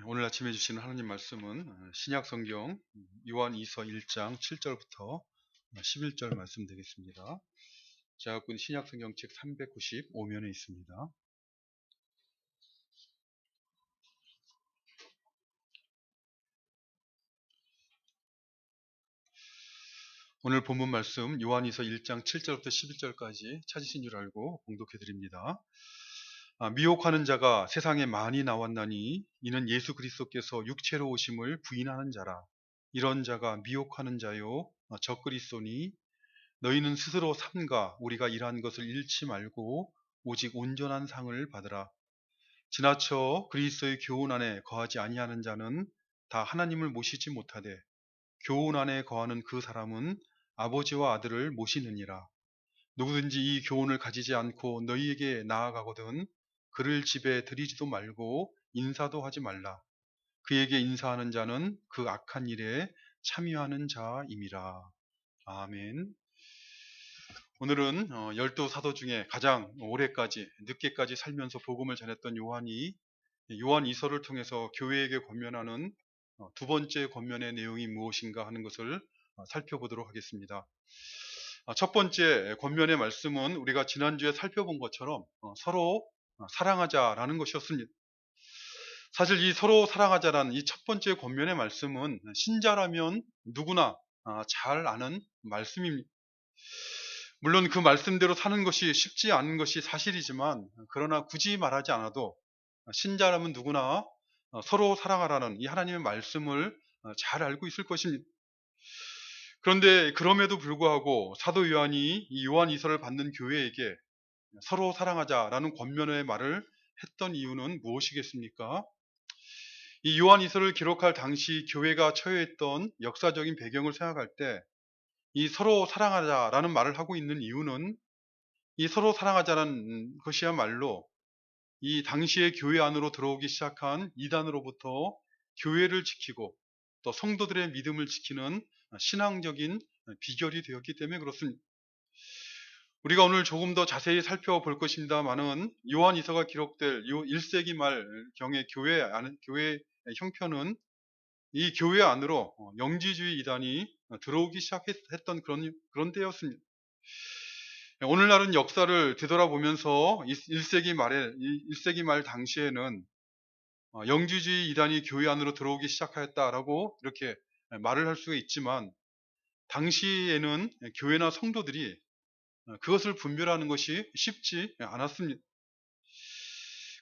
오늘 아침에 주시는 하나님 말씀은 신약 성경 요한이서 1장 7절부터 11절 말씀 되겠습니다. 제가 갖고 있는 신약 성경책 395면에 있습니다. 오늘 본문 말씀 요한이서 1장 7절부터 11절까지 찾으신 줄 알고 봉독해 드립니다. 미혹하는 자가 세상에 많이 나왔나니 이는 예수 그리스도께서 육체로 오심을 부인하는 자라. 이런 자가 미혹하는 자요 적그리스도니 너희는 스스로 삼가 우리가 일한 것을 잃지 말고 오직 온전한 상을 받으라. 지나쳐 그리스도의 교훈 안에 거하지 아니하는 자는 다 하나님을 모시지 못하되 교훈 안에 거하는 그 사람은 아버지와 아들을 모시느니라. 누구든지 이 교훈을 가지지 않고 너희에게 나아가거든 그를 집에 들이지도 말고 인사도 하지 말라. 그에게 인사하는 자는 그 악한 일에 참여하는 자임이라. 아멘. 오늘은 열두 사도 중에 가장 오래까지 늦게까지 살면서 복음을 전했던 요한이 요한이서를 통해서 교회에게 권면하는 두 번째 권면의 내용이 무엇인가 하는 것을 살펴보도록 하겠습니다. 첫 번째 권면의 말씀은 우리가 지난주에 살펴본 것처럼 서로 사랑하자라는 것이었습니다. 사실 이 서로 사랑하자라는 이 첫 번째 권면의 말씀은 신자라면 누구나 잘 아는 말씀입니다. 물론 그 말씀대로 사는 것이 쉽지 않은 것이 사실이지만 그러나 굳이 말하지 않아도 신자라면 누구나 서로 사랑하라는 이 하나님의 말씀을 잘 알고 있을 것입니다. 그런데 그럼에도 불구하고 사도 요한이 이 요한이서를 받는 교회에게 서로 사랑하자라는 권면의 말을 했던 이유는 무엇이겠습니까? 이 요한이서를 기록할 당시 교회가 처해있던 역사적인 배경을 생각할 때 이 서로 사랑하자라는 말을 하고 있는 이유는 이 서로 사랑하자는 것이야말로 이 당시의 교회 안으로 들어오기 시작한 이단으로부터 교회를 지키고 또 성도들의 믿음을 지키는 신앙적인 비결이 되었기 때문에 그렇습니다. 우리가 오늘 조금 더 자세히 살펴볼 것입니다만은 요한이서가 기록될 1세기 말경의 교회의 형편은 이 교회 안으로 영지주의 이단이 들어오기 시작했던 그런 때였습니다. 오늘날은 역사를 되돌아보면서 1세기 말 당시에는 영지주의 이단이 교회 안으로 들어오기 시작하였다라고 이렇게 말을 할 수가 있지만 당시에는 교회나 성도들이 그것을 분별하는 것이 쉽지 않았습니다.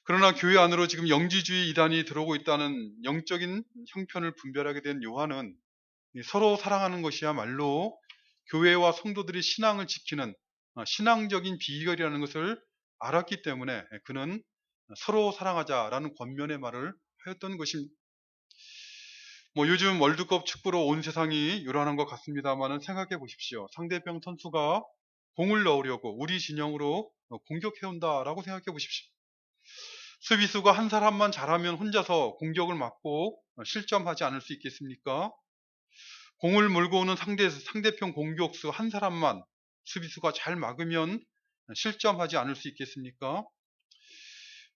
그러나 교회 안으로 지금 영지주의 이단이 들어오고 있다는 영적인 형편을 분별하게 된 요한은 서로 사랑하는 것이야말로 교회와 성도들이 신앙을 지키는 신앙적인 비결이라는 것을 알았기 때문에 그는 서로 사랑하자라는 권면의 말을 하였던 것입니다. 요즘 월드컵 축구로 온 세상이 요란한 것 같습니다만 생각해 보십시오. 상대편 선수가 공을 넣으려고 우리 진영으로 공격해온다라고 생각해 보십시오. 수비수가 한 사람만 잘하면 혼자서 공격을 막고 실점하지 않을 수 있겠습니까? 공을 몰고 오는 상대편 공격수 한 사람만 수비수가 잘 막으면 실점하지 않을 수 있겠습니까?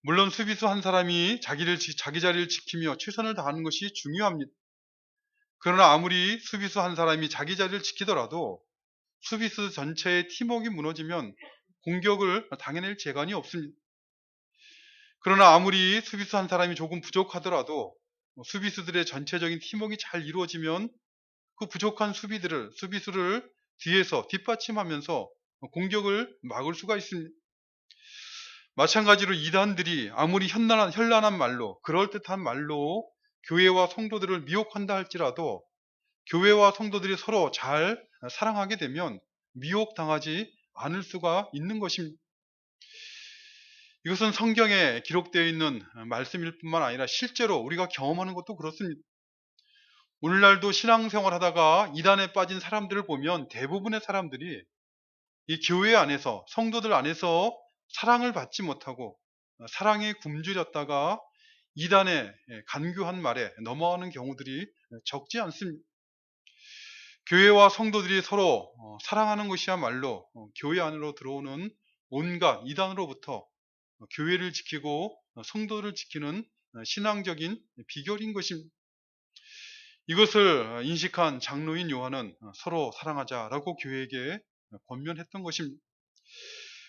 물론 수비수 한 사람이 자기 자리를 지키며 최선을 다하는 것이 중요합니다. 그러나 아무리 수비수 한 사람이 자기 자리를 지키더라도 수비수 전체의 팀워크가 무너지면 공격을 당해낼 재간이 없습니다. 그러나 아무리 수비수 한 사람이 조금 부족하더라도 수비수들의 전체적인 팀워크가 잘 이루어지면 그 부족한 수비수를 뒤에서 뒷받침하면서 공격을 막을 수가 있습니다. 마찬가지로 이단들이 아무리 현란한 말로 그럴듯한 말로 교회와 성도들을 미혹한다 할지라도 교회와 성도들이 서로 잘 사랑하게 되면 미혹당하지 않을 수가 있는 것입니다. 이것은 성경에 기록되어 있는 말씀일 뿐만 아니라 실제로 우리가 경험하는 것도 그렇습니다. 오늘날도 신앙생활 하다가 이단에 빠진 사람들을 보면 대부분의 사람들이 이 교회 안에서 성도들 안에서 사랑을 받지 못하고 사랑에 굶주렸다가 이단의 간교한 말에 넘어가는 경우들이 적지 않습니다. 교회와 성도들이 서로 사랑하는 것이야말로 교회 안으로 들어오는 온갖 이단으로부터 교회를 지키고 성도를 지키는 신앙적인 비결인 것입니다. 이것을 인식한 장로인 요한은 서로 사랑하자라고 교회에게 권면했던 것입니다.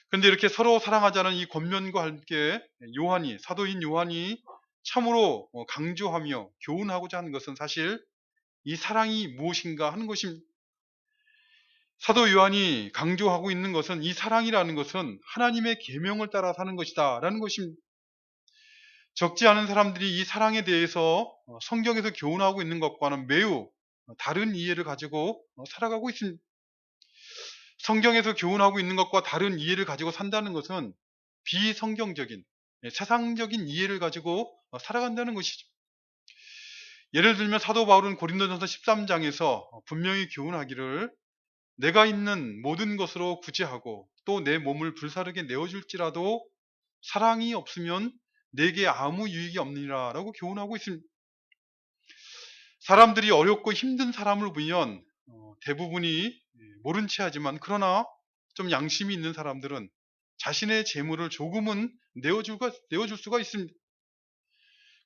그런데 이렇게 서로 사랑하자는 이 권면과 함께 사도인 요한이 참으로 강조하며 교훈하고자 하는 것은 사실 이 사랑이 무엇인가 하는 것입니다. 사도 요한이 강조하고 있는 것은 이 사랑이라는 것은 하나님의 계명을 따라 사는 것이다 라는 것입니다. 적지 않은 사람들이 이 사랑에 대해서 성경에서 교훈하고 있는 것과는 매우 다른 이해를 가지고 살아가고 있습니다. 성경에서 교훈하고 있는 것과 다른 이해를 가지고 산다는 것은 비성경적인 세상적인 이해를 가지고 살아간다는 것이죠. 예를 들면 사도 바울은 고린도전서 13장에서 분명히 교훈하기를 내가 있는 모든 것으로 구제하고 또 내 몸을 불사르게 내어줄지라도 사랑이 없으면 내게 아무 유익이 없느니라 라고 교훈하고 있습니다. 사람들이 어렵고 힘든 사람을 보면 대부분이 모른 채 하지만 그러나 좀 양심이 있는 사람들은 자신의 재물을 조금은 내어줄 수가 있습니다.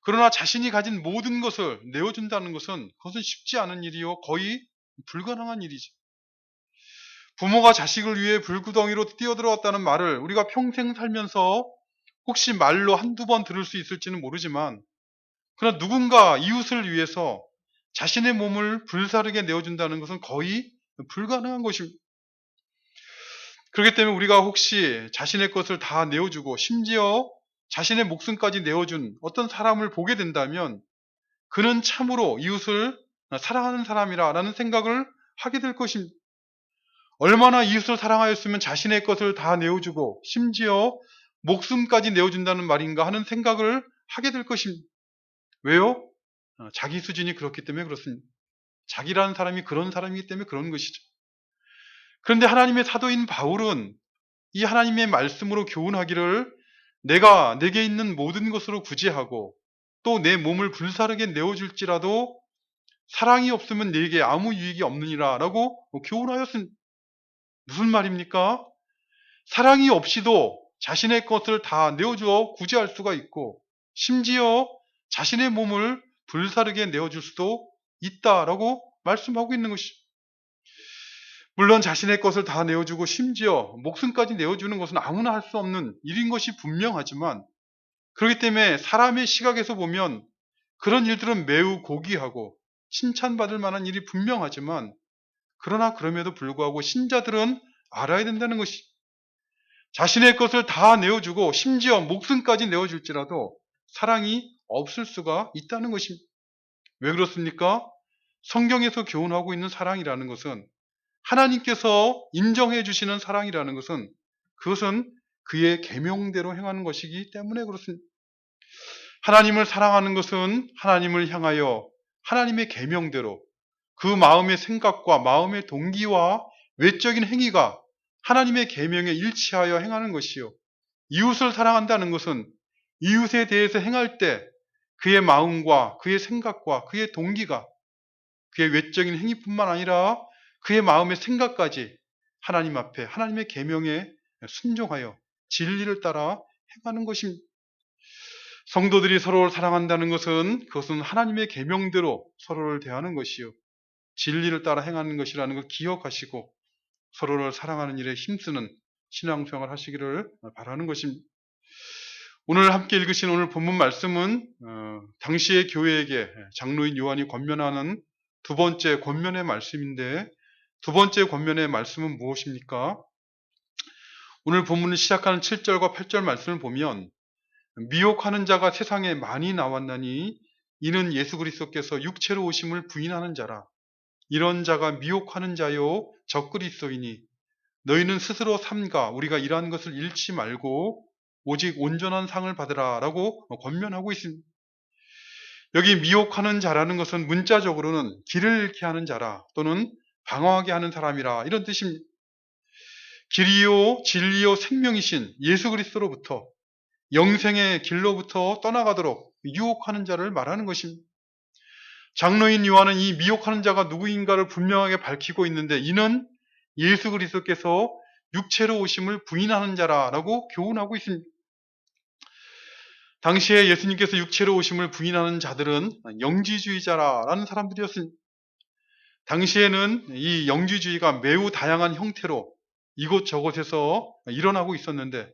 그러나 자신이 가진 모든 것을 내어준다는 그것은 쉽지 않은 일이요 거의 불가능한 일이죠. 부모가 자식을 위해 불구덩이로 뛰어들어왔다는 말을 우리가 평생 살면서 혹시 말로 한두 번 들을 수 있을지는 모르지만 그러나 누군가 이웃을 위해서 자신의 몸을 불사르게 내어준다는 것은 거의 불가능한 것입니다. 그렇기 때문에 우리가 혹시 자신의 것을 다 내어주고 심지어 자신의 목숨까지 내어준 어떤 사람을 보게 된다면 그는 참으로 이웃을 사랑하는 사람이라는 생각을 하게 될 것입니다. 얼마나 이웃을 사랑하였으면 자신의 것을 다 내어주고 심지어 목숨까지 내어준다는 말인가 하는 생각을 하게 될 것입니다. 왜요? 자기 수준이 그렇기 때문에 그렇습니다. 자기라는 사람이 그런 사람이기 때문에 그런 것이죠. 그런데 하나님의 사도인 바울은 이 하나님의 말씀으로 교훈하기를 내게 있는 모든 것으로 구제하고 또 내 몸을 불사르게 내어줄지라도 사랑이 없으면 내게 아무 유익이 없느니라 라고 교훈하였습니다. 무슨 말입니까? 사랑이 없이도 자신의 것을 다 내어주어 구제할 수가 있고 심지어 자신의 몸을 불사르게 내어줄 수도 있다라고 말씀하고 있는 것이죠. 물론 자신의 것을 다 내어주고 심지어 목숨까지 내어주는 것은 아무나 할 수 없는 일인 것이 분명하지만 그렇기 때문에 사람의 시각에서 보면 그런 일들은 매우 고귀하고 칭찬받을 만한 일이 분명하지만 그러나 그럼에도 불구하고 신자들은 알아야 된다는 것이 자신의 것을 다 내어주고 심지어 목숨까지 내어줄지라도 사랑이 없을 수가 있다는 것입니다. 왜 그렇습니까? 성경에서 교훈하고 있는 사랑이라는 것은 하나님께서 인정해 주시는 사랑이라는 것은 그것은 그의 계명대로 행하는 것이기 때문에 그렇습니다. 하나님을 사랑하는 것은 하나님을 향하여 하나님의 계명대로 그 마음의 생각과 마음의 동기와 외적인 행위가 하나님의 계명에 일치하여 행하는 것이요. 이웃을 사랑한다는 것은 이웃에 대해서 행할 때 그의 마음과 그의 생각과 그의 동기가 그의 외적인 행위뿐만 아니라 그의 마음의 생각까지 하나님 앞에 하나님의 계명에 순종하여 진리를 따라 행하는 것입니다. 성도들이 서로를 사랑한다는 것은 그것은 하나님의 계명대로 서로를 대하는 것이요. 진리를 따라 행하는 것이라는 걸 기억하시고 서로를 사랑하는 일에 힘쓰는 신앙생활 하시기를 바라는 것입니다. 오늘 함께 읽으신 오늘 본문 말씀은 당시의 교회에게 장로인 요한이 권면하는 두 번째 권면의 말씀인데 두 번째 권면의 말씀은 무엇입니까? 오늘 본문을 시작하는 7절과 8절 말씀을 보면 미혹하는 자가 세상에 많이 나왔나니 이는 예수 그리스도께서 육체로 오심을 부인하는 자라. 이런 자가 미혹하는 자요 적그리스도이니 너희는 스스로 삼가 우리가 이러한 것을 잃지 말고 오직 온전한 상을 받으라 라고 권면하고 있습니다. 여기 미혹하는 자라는 것은 문자적으로는 길을 잃게 하는 자라 또는 방황하게 하는 사람이라 이런 뜻입니다. 길이요 진리요 생명이신 예수 그리스도로부터 영생의 길로부터 떠나가도록 유혹하는 자를 말하는 것입니다. 장로인 요한은 이 미혹하는 자가 누구인가를 분명하게 밝히고 있는데 이는 예수 그리스도께서 육체로 오심을 부인하는 자라라고 교훈하고 있습니다. 당시에 예수님께서 육체로 오심을 부인하는 자들은 영지주의자라는 사람들이었습니다. 당시에는 이 영지주의가 매우 다양한 형태로 이곳저곳에서 일어나고 있었는데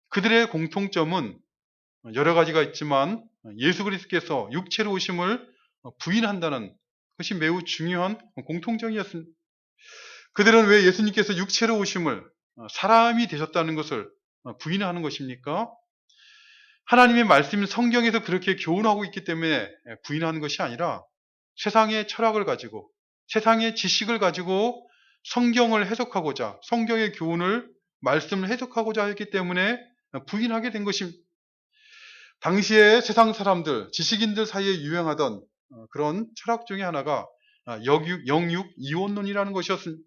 그들의 공통점은 여러 가지가 있지만 예수 그리스도께서 육체로 오심을 부인한다는 것이 매우 중요한 공통점이었습니다. 그들은 왜 예수님께서 육체로 오심을 사람이 되셨다는 것을 부인하는 것입니까? 하나님의 말씀이 성경에서 그렇게 교훈하고 있기 때문에 부인하는 것이 아니라 세상의 철학을 가지고 세상의 지식을 가지고 성경을 해석하고자 성경의 교훈을 말씀을 해석하고자 했기 때문에 부인하게 된 것입니다. 당시에 세상 사람들, 지식인들 사이에 유행하던 그런 철학 중에 하나가 영육 이원론이라는 것이었습니다.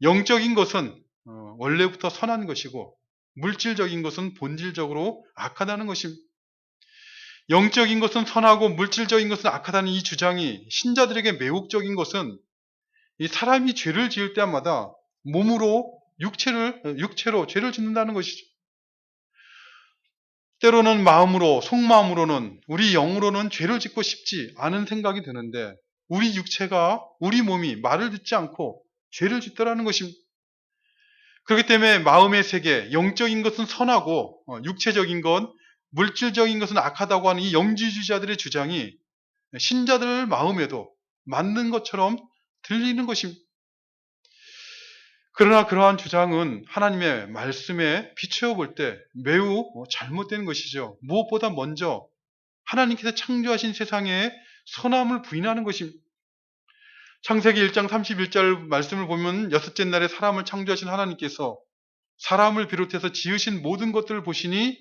영적인 것은 원래부터 선한 것이고 물질적인 것은 본질적으로 악하다는 것입니다. 영적인 것은 선하고 물질적인 것은 악하다는 이 주장이 신자들에게 매혹적인 것은 이 사람이 죄를 지을 때마다 몸으로 육체로 죄를 짓는다는 것이죠. 때로는 마음으로, 속마음으로는, 우리 영으로는 죄를 짓고 싶지 않은 생각이 드는데 우리 육체가, 우리 몸이 말을 듣지 않고 죄를 짓더라는 것입니다. 그렇기 때문에 마음의 세계, 영적인 것은 선하고 육체적인 것, 물질적인 것은 악하다고 하는 이 영지주의자들의 주장이 신자들 마음에도 맞는 것처럼 들리는 것입니다. 그러나 그러한 주장은 하나님의 말씀에 비추어 볼 때 매우 잘못된 것이죠. 무엇보다 먼저 하나님께서 창조하신 세상에 선함을 부인하는 것입니다. 창세기 1장 31절 말씀을 보면 여섯째 날에 사람을 창조하신 하나님께서 사람을 비롯해서 지으신 모든 것들을 보시니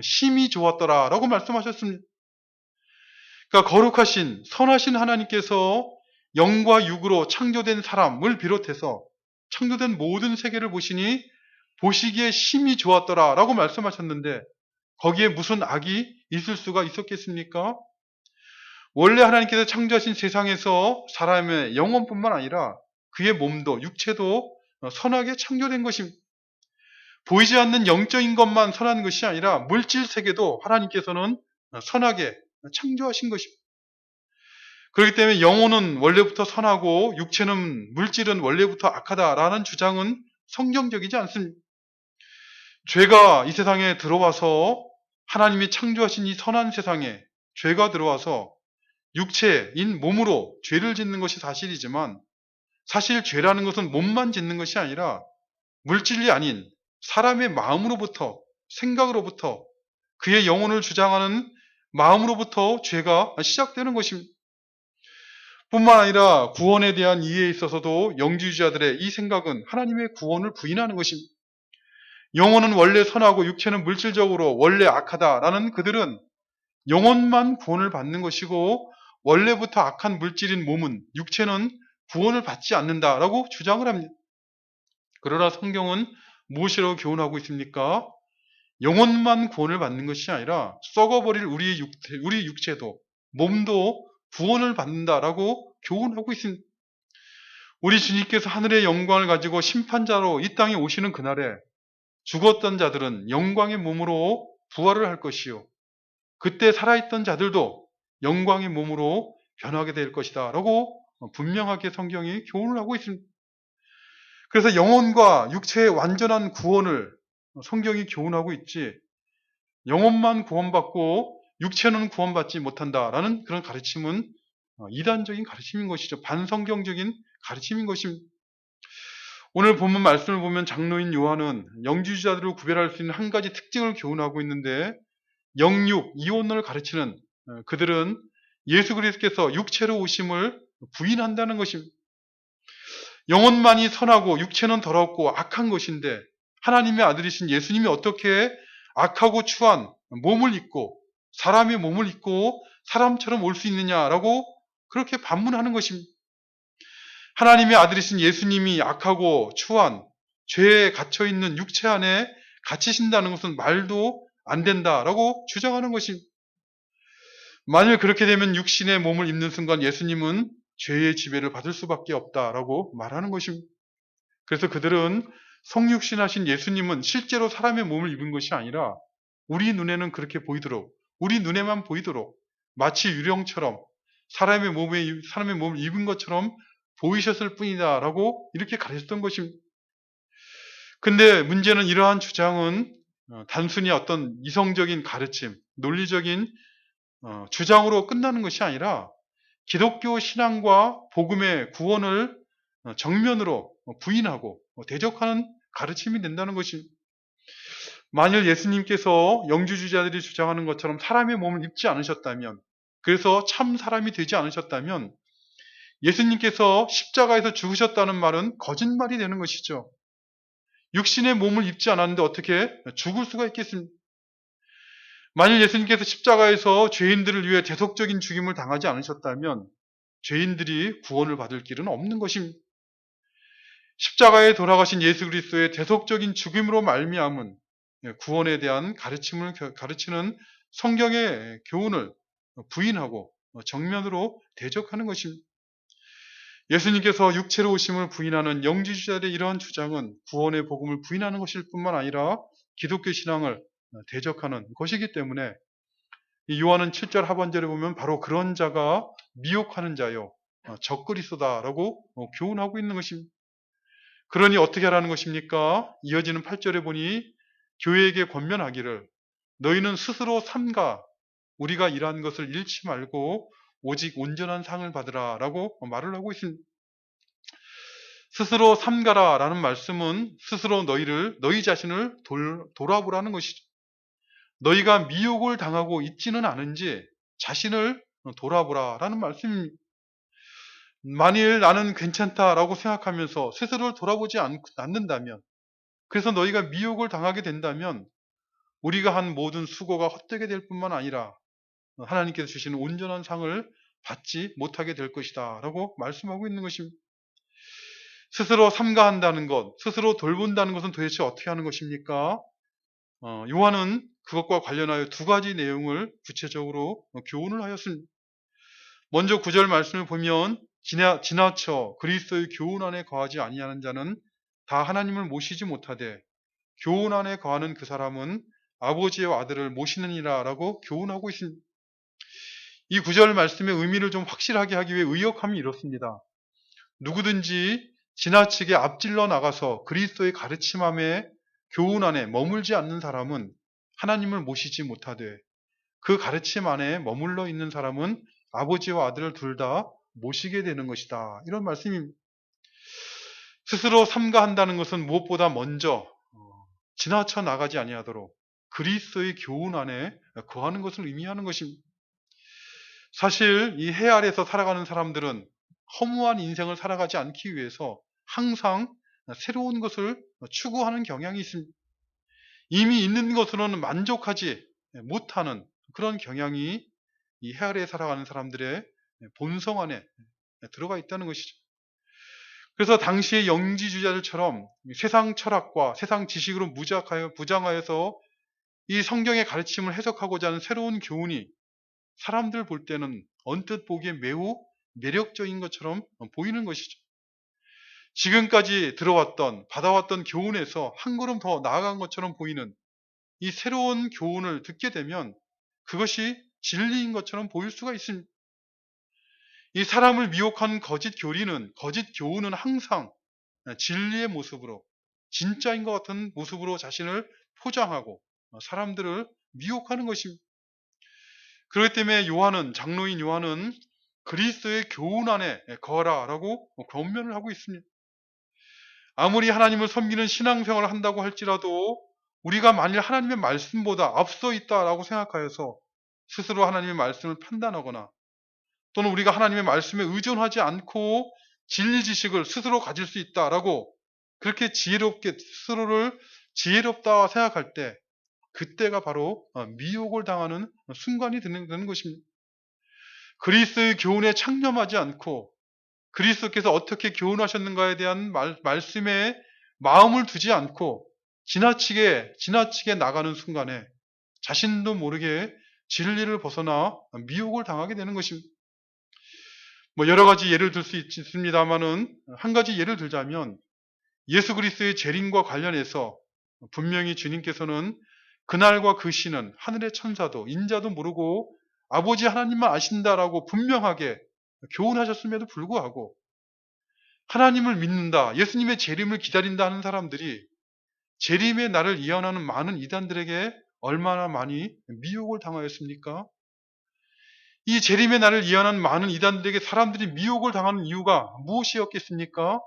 심히 좋았더라 라고 말씀하셨습니다. 그러니까 거룩하신 선하신 하나님께서 영과 육으로 창조된 사람을 비롯해서 창조된 모든 세계를 보시니 보시기에 심히 좋았더라 라고 말씀하셨는데 거기에 무슨 악이 있을 수가 있었겠습니까? 원래 하나님께서 창조하신 세상에서 사람의 영혼뿐만 아니라 그의 몸도 육체도 선하게 창조된 것입니다. 보이지 않는 영적인 것만 선한 것이 아니라 물질 세계도 하나님께서는 선하게 창조하신 것입니다. 그렇기 때문에 영혼은 원래부터 선하고 육체는 물질은 원래부터 악하다라는 주장은 성경적이지 않습니다. 죄가 이 세상에 들어와서 하나님이 창조하신 이 선한 세상에 죄가 들어와서 육체인 몸으로 죄를 짓는 것이 사실이지만 사실 죄라는 것은 몸만 짓는 것이 아니라 물질이 아닌 사람의 마음으로부터 생각으로부터 그의 영혼을 주장하는 마음으로부터 죄가 시작되는 것입니다. 뿐만 아니라 구원에 대한 이해에 있어서도 영지주의자들의 이 생각은 하나님의 구원을 부인하는 것입니다. 영혼은 원래 선하고 육체는 물질적으로 원래 악하다라는 그들은 영혼만 구원을 받는 것이고 원래부터 악한 물질인 몸은 육체는 구원을 받지 않는다라고 주장을 합니다. 그러나 성경은 무엇이라고 교훈하고 있습니까? 영혼만 구원을 받는 것이 아니라 썩어버릴 우리 육체도 몸도 구원을 받는다라고 교훈하고 있습니다. 우리 주님께서 하늘의 영광을 가지고 심판자로 이 땅에 오시는 그날에 죽었던 자들은 영광의 몸으로 부활을 할 것이요. 그때 살아있던 자들도 영광의 몸으로 변하게 될 것이다 라고 분명하게 성경이 교훈을 하고 있습니다. 그래서 영혼과 육체의 완전한 구원을 성경이 교훈하고 있지 영혼만 구원받고 육체는 구원받지 못한다라는 그런 가르침은 이단적인 가르침인 것이죠. 반성경적인 가르침인 것입니다. 오늘 본문 말씀을 보면 장로인 요한은 영지주의자들을 구별할 수 있는 한 가지 특징을 교훈하고 있는데 영육, 이혼을 가르치는 그들은 예수 그리스도께서 육체로 오심을 부인한다는 것입니다. 영혼만이 선하고 육체는 더럽고 악한 것인데 하나님의 아들이신 예수님이 어떻게 악하고 추한 몸을 입고 사람의 몸을 입고 사람처럼 올 수 있느냐라고 그렇게 반문하는 것입니다. 하나님의 아들이신 예수님이 악하고 추한 죄에 갇혀있는 육체 안에 갇히신다는 것은 말도 안 된다라고 주장하는 것입니다. 만일 그렇게 되면 육신의 몸을 입는 순간 예수님은 죄의 지배를 받을 수밖에 없다라고 말하는 것입니다. 그래서 그들은 성육신하신 예수님은 실제로 사람의 몸을 입은 것이 아니라 우리 눈에는 그렇게 보이도록, 우리 눈에만 보이도록 마치 유령처럼 사람의 몸을 입은 것처럼 보이셨을 뿐이다라고 이렇게 가르쳤던 것입니다. 근데 문제는 이러한 주장은 단순히 어떤 이성적인 가르침, 논리적인 주장으로 끝나는 것이 아니라 기독교 신앙과 복음의 구원을 정면으로 부인하고 대적하는 가르침이 된다는 것입니다. 만일 예수님께서 영주주의자들이 주장하는 것처럼 사람의 몸을 입지 않으셨다면, 그래서 참 사람이 되지 않으셨다면 예수님께서 십자가에서 죽으셨다는 말은 거짓말이 되는 것이죠. 육신의 몸을 입지 않았는데 어떻게 죽을 수가 있겠습니까? 만일 예수님께서 십자가에서 죄인들을 위해 대속적인 죽임을 당하지 않으셨다면 죄인들이 구원을 받을 길은 없는 것입니다. 십자가에 돌아가신 예수 그리스도의 대속적인 죽임으로 말미암은 구원에 대한 가르침을 가르치는 성경의 교훈을 부인하고 정면으로 대적하는 것입니다. 예수님께서 육체로 오심을 부인하는 영지주자들의 이러한 주장은 구원의 복음을 부인하는 것일 뿐만 아니라 기독교 신앙을 대적하는 것이기 때문에 요한은 7절 하반절에 보면 바로 그런 자가 미혹하는 자요 적그리스도다라고 교훈하고 있는 것입니다. 그러니 어떻게 하라는 것입니까? 이어지는 8절에 보니 교회에게 권면하기를 너희는 스스로 삼가 우리가 일한 것을 잃지 말고 오직 온전한 상을 받으라 라고 말을 하고 있습니다. 스스로 삼가라 라는 말씀은 스스로 너희 자신을 돌아보라는 것이죠. 너희가 미혹을 당하고 있지는 않은지 자신을 돌아보라 라는 말씀입니다. 만일 나는 괜찮다라고 생각하면서 스스로를 돌아보지 않는다면, 그래서 너희가 미혹을 당하게 된다면 우리가 한 모든 수고가 헛되게 될 뿐만 아니라 하나님께서 주시는 온전한 상을 받지 못하게 될 것이다 라고 말씀하고 있는 것입니다. 스스로 삼가한다는 것, 스스로 돌본다는 것은 도대체 어떻게 하는 것입니까? 요한은 그것과 관련하여 두 가지 내용을 구체적으로 교훈을 하였습니다. 먼저 9절 말씀을 보면 지나쳐 그리스도의 교훈 안에 거하지 아니하는 자는 다 하나님을 모시지 못하되 교훈 안에 거하는 그 사람은 아버지의 아들을 모시느니라 라고 교훈하고 있습니다. 이 9절 말씀의 의미를 좀 확실하게 하기 위해 의역함이 이렇습니다. 누구든지 지나치게 앞질러 나가서 그리스도의 가르침함에 교훈 안에 머물지 않는 사람은 하나님을 모시지 못하되 그 가르침 안에 머물러 있는 사람은 아버지와 아들을 둘 다 모시게 되는 것이다. 이런 말씀입니다. 스스로 삼가한다는 것은 무엇보다 먼저 지나쳐 나가지 아니하도록 그리스도의 교훈 안에 거하는 것을 의미하는 것입니다. 사실 이 해 아래에서 살아가는 사람들은 허무한 인생을 살아가지 않기 위해서 항상 새로운 것을 추구하는 경향이 있습니다. 이미 있는 것으로는 만족하지 못하는 그런 경향이 이 해 아래에 살아가는 사람들의 본성 안에 들어가 있다는 것이죠. 그래서 당시의 영지주의자들처럼 세상 철학과 세상 지식으로 부장하여서 이 성경의 가르침을 해석하고자 하는 새로운 교훈이 사람들 볼 때는 언뜻 보기에 매우 매력적인 것처럼 보이는 것이죠. 지금까지 받아왔던 교훈에서 한 걸음 더 나아간 것처럼 보이는 이 새로운 교훈을 듣게 되면 그것이 진리인 것처럼 보일 수가 있습니다. 이 사람을 미혹한 거짓 교훈은 항상 진리의 모습으로, 진짜인 것 같은 모습으로 자신을 포장하고 사람들을 미혹하는 것입니다. 그렇기 때문에 장로인 요한은 그리스도의 교훈 안에 거하라 라고 권면을 하고 있습니다. 아무리 하나님을 섬기는 신앙생활을 한다고 할지라도 우리가 만일 하나님의 말씀보다 앞서 있다라고 생각하여서 스스로 하나님의 말씀을 판단하거나 또는 우리가 하나님의 말씀에 의존하지 않고 진리 지식을 스스로 가질 수 있다라고 그렇게 스스로를 지혜롭다 생각할 때 그때가 바로 미혹을 당하는 순간이 되는 것입니다. 그리스도의 교훈에 창념하지 않고 그리스도께서 어떻게 교훈하셨는가에 대한 말씀에 마음을 두지 않고 지나치게 나가는 순간에 자신도 모르게 진리를 벗어나 미혹을 당하게 되는 것입니다. 여러 가지 예를 들 수 있습니다만은 한 가지 예를 들자면 예수 그리스도의 재림과 관련해서 분명히 주님께서는 그날과 그 시는 하늘의 천사도 인자도 모르고 아버지 하나님만 아신다라고 분명하게 교훈하셨음에도 불구하고 하나님을 믿는다, 예수님의 재림을 기다린다 하는 사람들이 재림의 날을 예언하는 많은 이단들에게 얼마나 많이 미혹을 당하였습니까? 이 재림의 날을 예언하는 많은 이단들에게 사람들이 미혹을 당하는 이유가 무엇이었겠습니까?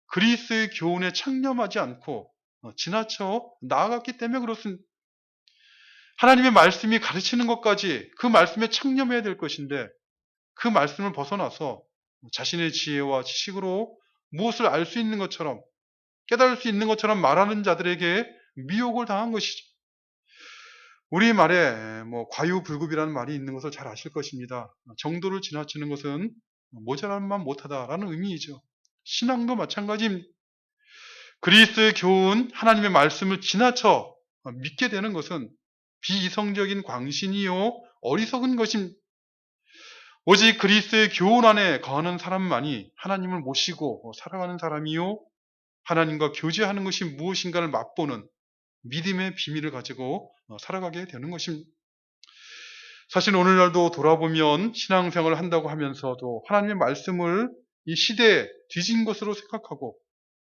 그리스의 교훈에 창념하지 않고 지나쳐 나아갔기 때문에 그렇습니다. 하나님의 말씀이 가르치는 것까지 그 말씀에 창념해야 될 것인데 그 말씀을 벗어나서 자신의 지혜와 지식으로 무엇을 알 수 있는 것처럼 깨달을 수 있는 것처럼 말하는 자들에게 미혹을 당한 것이죠. 우리 말에 과유불급이라는 말이 있는 것을 잘 아실 것입니다. 정도를 지나치는 것은 모자란만 못하다라는 의미이죠. 신앙도 마찬가지입니다. 그리스도의 교훈, 하나님의 말씀을 지나쳐 믿게 되는 것은 비이성적인 광신이요 어리석은 것입니다. 오직 그리스도의 교훈 안에 거하는 사람만이 하나님을 모시고 살아가는 사람이요 하나님과 교제하는 것이 무엇인가를 맛보는 믿음의 비밀을 가지고 살아가게 되는 것입니다. 사실 오늘날도 돌아보면 신앙생활을 한다고 하면서도 하나님의 말씀을 이 시대에 뒤진 것으로 생각하고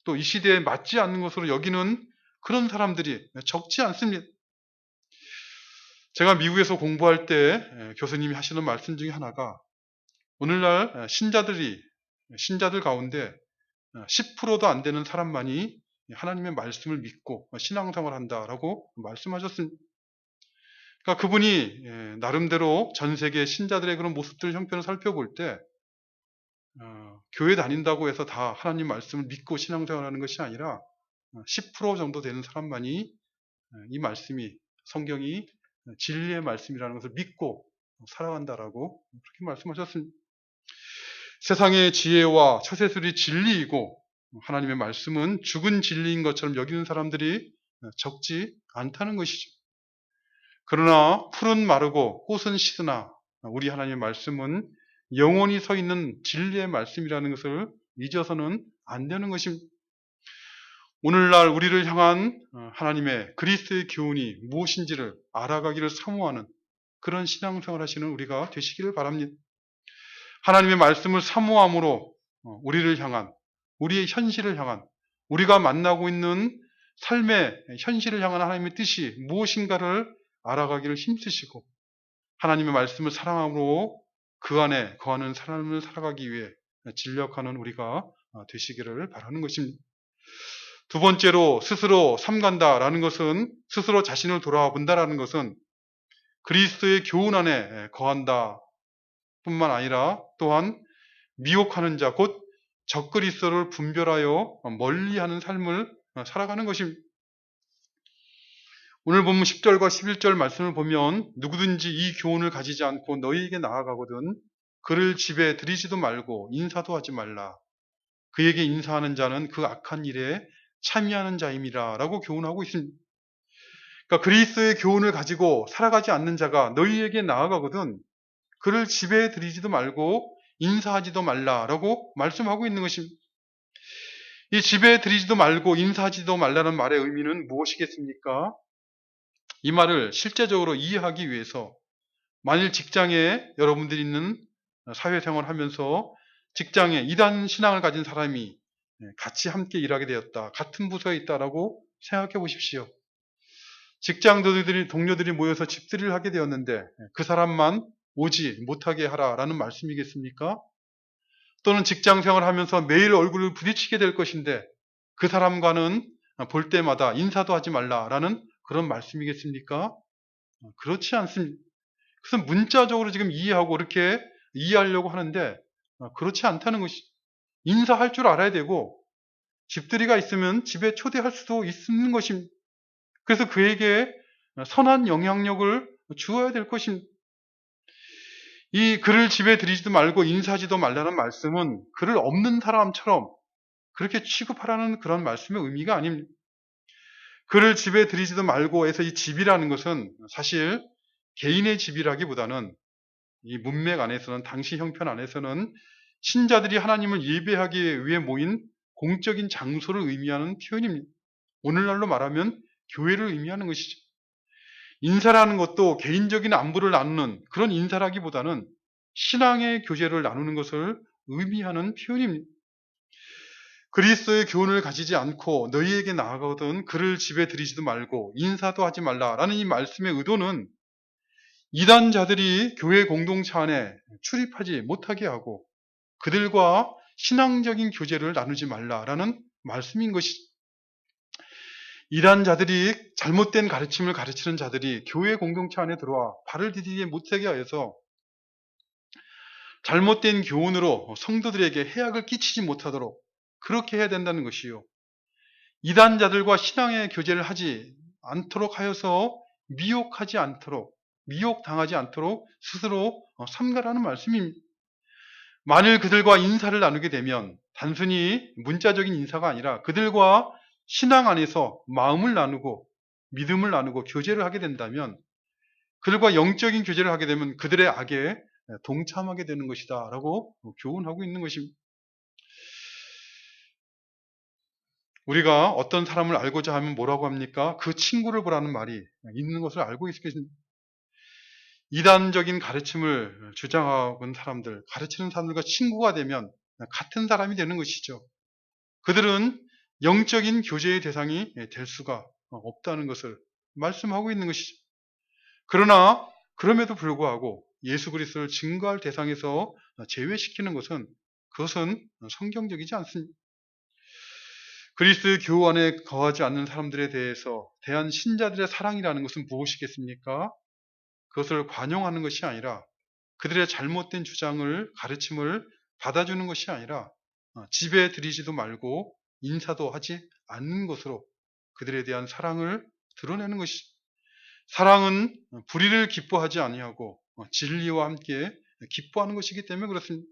또 이 시대에 맞지 않는 것으로 여기는 그런 사람들이 적지 않습니다. 제가 미국에서 공부할 때 교수님이 하시는 말씀 중에 하나가 오늘날 신자들 가운데 10%도 안 되는 사람만이 하나님의 말씀을 믿고 신앙생활을 한다라고 말씀하셨습니다. 그러니까 그분이 나름대로 전 세계 신자들의 그런 모습들 형편을 살펴볼 때 교회 다닌다고 해서 다 하나님 말씀을 믿고 신앙생활하는 것이 아니라 10% 정도 되는 사람만이 이 말씀이 성경이 진리의 말씀이라는 것을 믿고 살아간다라고 그렇게 말씀하셨습니다. 세상의 지혜와 처세술이 진리이고 하나님의 말씀은 죽은 진리인 것처럼 여기는 사람들이 적지 않다는 것이죠. 그러나 풀은 마르고 꽃은 시드나 우리 하나님의 말씀은 영원히 서 있는 진리의 말씀이라는 것을 잊어서는 안 되는 것입니다. 오늘날 우리를 향한 하나님의 그리스도의 교훈이 무엇인지를 알아가기를 사모하는 그런 신앙생활 하시는 우리가 되시기를 바랍니다. 하나님의 말씀을 사모함으로 우리를 향한, 우리의 현실을 향한, 우리가 만나고 있는 삶의 현실을 향한 하나님의 뜻이 무엇인가를 알아가기를 힘쓰시고 하나님의 말씀을 사랑함으로 그 안에 거하는 삶을 살아가기 위해 진력하는 우리가 되시기를 바라는 것입니다. 두 번째로 스스로 삼간다라는 것은 스스로 자신을 돌아본다라는 것은 그리스도의 교훈 안에 거한다 뿐만 아니라 또한 미혹하는 자, 곧 적그리스도를 분별하여 멀리하는 삶을 살아가는 것입니다. 오늘 본문 10절과 11절 말씀을 보면 누구든지 이 교훈을 가지지 않고 너희에게 나아가거든 그를 집에 들이지도 말고 인사도 하지 말라. 그에게 인사하는 자는 그 악한 일에 참여하는 자임이라 라고 교훈하고 있습니다. 그러니까 그리스도의 교훈을 가지고 살아가지 않는 자가 너희에게 나아가거든 그를 집에 들이지도 말고 인사하지도 말라라고 말씀하고 있는 것입니다. 이 집에 들이지도 말고 인사하지도 말라는 말의 의미는 무엇이겠습니까? 이 말을 실제적으로 이해하기 위해서 만일 직장에 여러분들이 있는 사회생활을 하면서 직장에 이단 신앙을 가진 사람이 같이 함께 일하게 되었다. 같은 부서에 있다라고 생각해 보십시오. 직장 동료들이 모여서 집들이를 하게 되었는데 그 사람만 오지 못하게 하라라는 말씀이겠습니까? 또는 직장 생활을 하면서 매일 얼굴을 부딪히게 될 것인데 그 사람과는 볼 때마다 인사도 하지 말라라는 그런 말씀이겠습니까? 그렇지 않습니다. 그래서 문자적으로 지금 이해하고 이렇게 이해하려고 하는데 그렇지 않다는 것이 인사할 줄 알아야 되고 집들이가 있으면 집에 초대할 수도 있는 것입니다. 그래서 그에게 선한 영향력을 주어야 될 것입니다. 이 그를 집에 들이지도 말고 인사하지도 말라는 말씀은 그를 없는 사람처럼 그렇게 취급하라는 그런 말씀의 의미가 아닙니다. 그를 집에 들이지도 말고 해서 이 집이라는 것은 사실 개인의 집이라기보다는 이 문맥 안에서는 당시 형편 안에서는 신자들이 하나님을 예배하기 위해 모인 공적인 장소를 의미하는 표현입니다. 오늘날로 말하면 교회를 의미하는 것이죠. 인사라는 것도 개인적인 안부를 나누는 그런 인사라기보다는 신앙의 교제를 나누는 것을 의미하는 표현입니다. 그리스도의 교훈을 가지지 않고 너희에게 나아가거든 그를 집에 들이지도 말고 인사도 하지 말라라는 이 말씀의 의도는 이단자들이 교회 공동체 안에 출입하지 못하게 하고 그들과 신앙적인 교제를 나누지 말라라는 말씀인 것이죠. 이단자들이 잘못된 가르침을 가르치는 자들이 교회 공동체 안에 들어와 발을 디디지 못하게 하여서 잘못된 교훈으로 성도들에게 해악을 끼치지 못하도록 그렇게 해야 된다는 것이요. 이단자들과 신앙의 교제를 하지 않도록 하여서 미혹하지 않도록, 미혹당하지 않도록 스스로 삼가라는 말씀입니다. 만일 그들과 인사를 나누게 되면 단순히 문자적인 인사가 아니라 그들과 신앙 안에서 마음을 나누고 믿음을 나누고 교제를 하게 된다면 그들과 영적인 교제를 하게 되면 그들의 악에 동참하게 되는 것이다 라고 교훈하고 있는 것입니다. 우리가 어떤 사람을 알고자 하면 뭐라고 합니까? 그 친구를 보라는 말이 있는 것을 알고 있겠습니다. 이단적인 가르침을 주장하는 사람들, 가르치는 사람들과 친구가 되면 같은 사람이 되는 것이죠. 그들은 영적인 교제의 대상이 될 수가 없다는 것을 말씀하고 있는 것이죠. 그러나 그럼에도 불구하고 예수 그리스도를 증거할 대상에서 제외시키는 것은 그것은 성경적이지 않습니다. 그리스도의 교우 안에 거하지 않는 사람들에 대한 신자들의 사랑이라는 것은 무엇이겠습니까? 그것을 관용하는 것이 아니라 그들의 잘못된 주장을 가르침을 받아주는 것이 아니라 집에 들이지도 말고 인사도 하지 않는 것으로 그들에 대한 사랑을 드러내는 것이 사랑은 불의를 기뻐하지 아니하고 진리와 함께 기뻐하는 것이기 때문에 그렇습니다.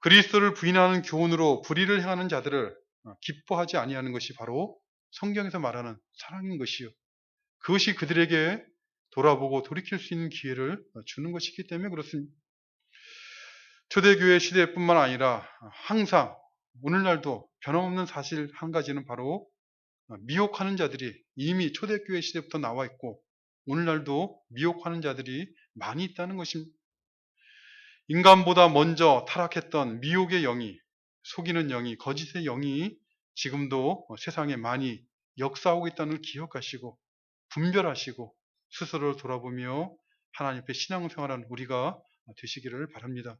그리스도를 부인하는 교훈으로 불의를 행하는 자들을 기뻐하지 아니하는 것이 바로 성경에서 말하는 사랑인 것이요. 그것이 그들에게 돌아보고 돌이킬 수 있는 기회를 주는 것이기 때문에 그렇습니다. 초대교회 시대뿐만 아니라 항상 오늘날도 변함없는 사실 한 가지는 바로 미혹하는 자들이 이미 초대교회 시대부터 나와 있고 오늘날도 미혹하는 자들이 많이 있다는 것입니다. 인간보다 먼저 타락했던 미혹의 영이, 속이는 영이, 거짓의 영이 지금도 세상에 많이 역사하고 있다는 걸 기억하시고 분별하시고 스스로를 돌아보며 하나님 앞에 신앙생활하는 우리가 되시기를 바랍니다.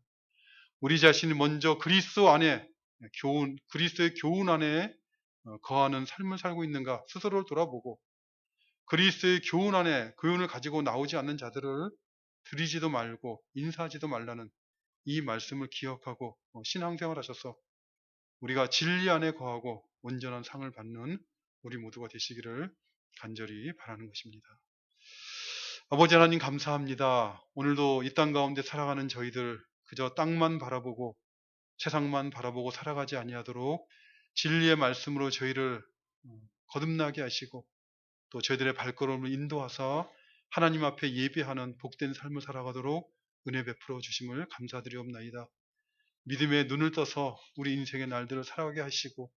우리 자신이 먼저 그리스도 안에 그리스도의 교훈 안에 거하는 삶을 살고 있는가 스스로를 돌아보고 그리스도의 교훈 안에 교훈을 가지고 나오지 않는 자들을 들이지도 말고 인사하지도 말라는 이 말씀을 기억하고 신앙생활 하셔서 우리가 진리 안에 거하고 온전한 상을 받는 우리 모두가 되시기를 간절히 바라는 것입니다. 아버지 하나님 감사합니다. 오늘도 이 땅 가운데 살아가는 저희들 그저 땅만 바라보고 세상만 바라보고 살아가지 아니하도록 진리의 말씀으로 저희를 거듭나게 하시고 또 저희들의 발걸음을 인도하사 하나님 앞에 예배하는 복된 삶을 살아가도록 은혜 베풀어 주심을 감사드리옵나이다. 믿음의 눈을 떠서 우리 인생의 날들을 살아가게 하시고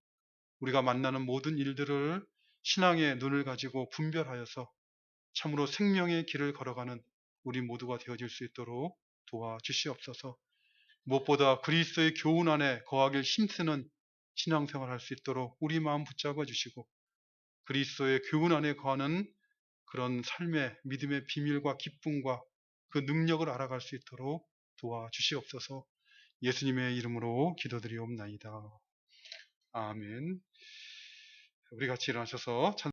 우리가 만나는 모든 일들을 신앙의 눈을 가지고 분별하여서 참으로 생명의 길을 걸어가는 우리 모두가 되어질 수 있도록 도와주시옵소서. 무엇보다 그리스도의 교훈 안에 거하길 힘쓰는 신앙생활 할 수 있도록 우리 마음 붙잡아 주시고 그리스도의 교훈 안에 거하는 그런 삶의 믿음의 비밀과 기쁨과 그 능력을 알아갈 수 있도록 도와주시옵소서. 예수님의 이름으로 기도드리옵나이다. 아멘. 우리 같이 일어나셔서